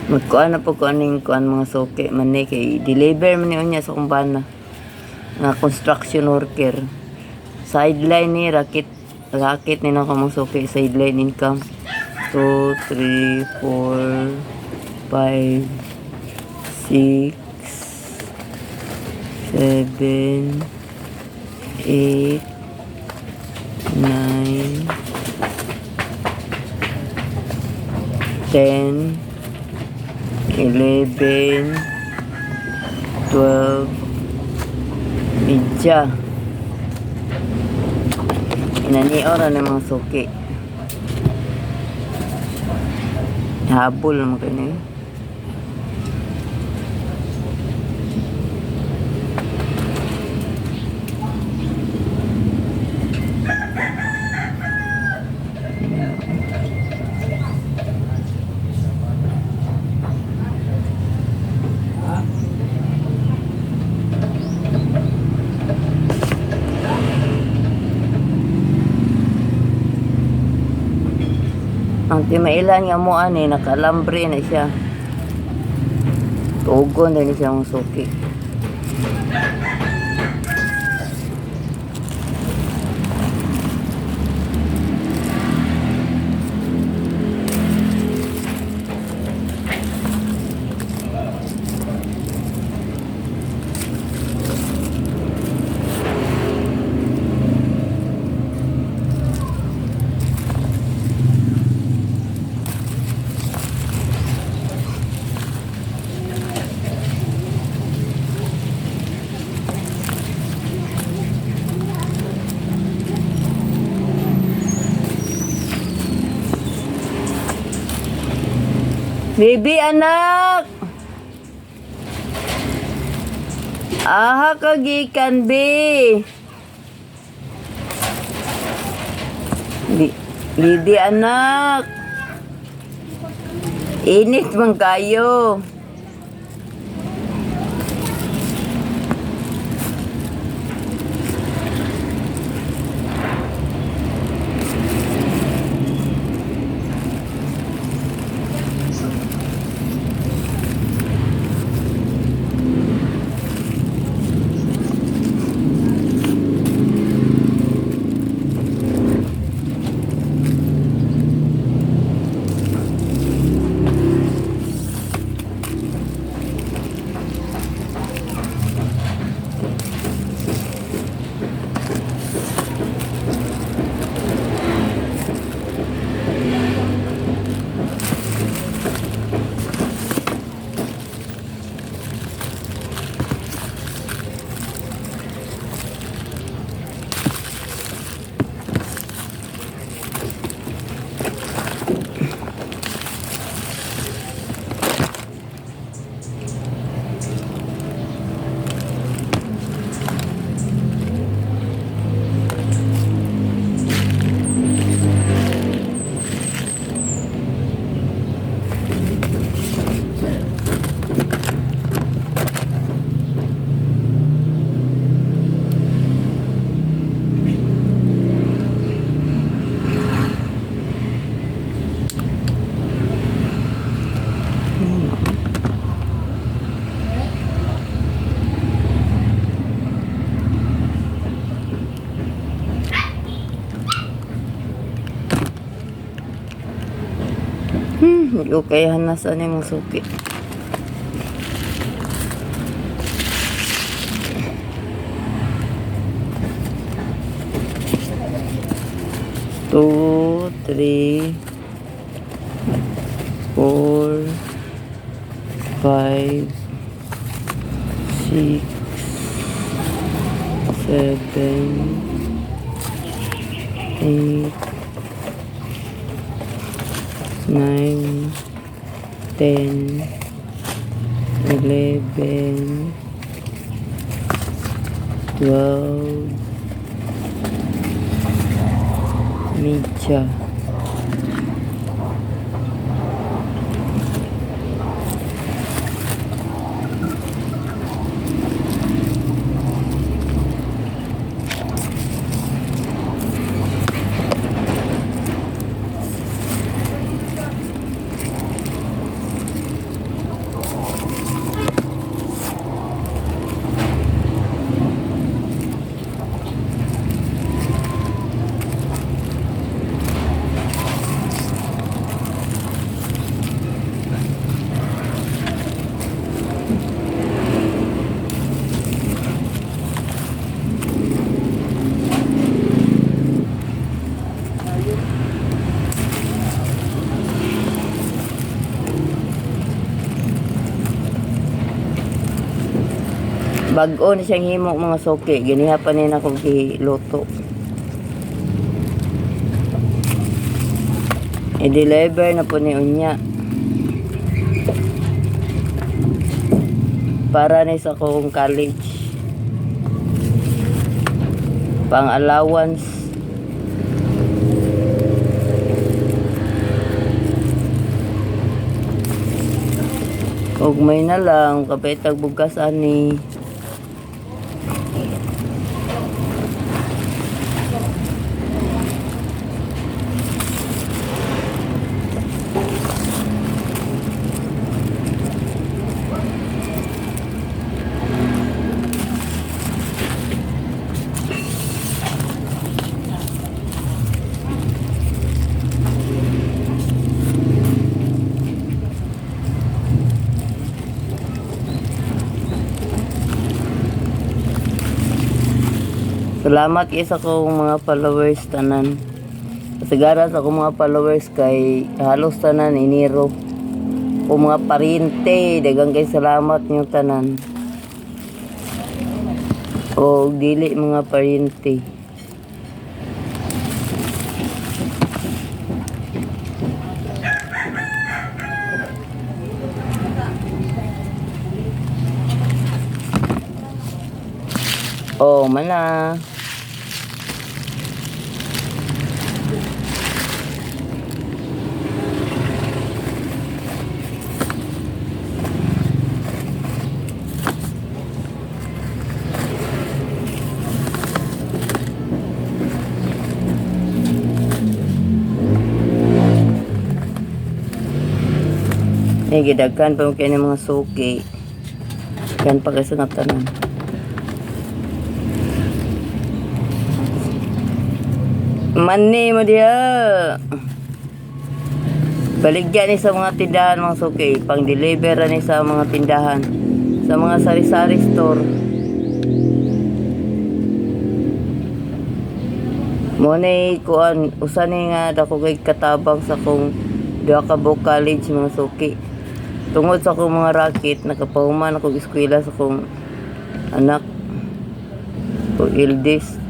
Magkuan na po kuaning kuan mga suki man ni kay deliver man niya sa kumbana nga construction worker. Sideline ni rakit ni na kamong suki, sideline income 2 3 4 5 6 7 8 9 10 11 12 media inani ora na mga suki habol naman kayo na ang timailan nga mo ani nakalambre na siya tugon na siya ang suki. Baby anak, aha kagikan be. Bibi anak, init man kayo. Okay, hanasan ni mong suki. Two, three, 4 5 6 7 8 9 10 11 12 media. Bag-o na siyang himo mga suki. Ganiha pa nila akong giluto. I-deliver na po ni unya. Para ni sa akong college. Pang allowance. Ugmay na lang, kapitag bugas ani. Salamat kay sa akong mga followers tanan. Kasagaran sa akong mga followers kay halos tanan iniro. O mga parinte, dagang kay salamat niyo tanan. O dili mga parinte. Oh, mana. Gidagkan pa mo kayo ng mga suki. Kan pa kasi tanan. Mani mo dia. Baligyan ni sa mga tindahan mga suki. Pang deliver ni sa mga tindahan. Sa mga sari-sari store. Muna kuan usan ni nga dako kay katabang sa kong Duakabo College mga suki. Tungod sa akong mga racket, nakapahuman akong eskwela sa akong anak o eldest.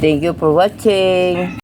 Thank you for watching.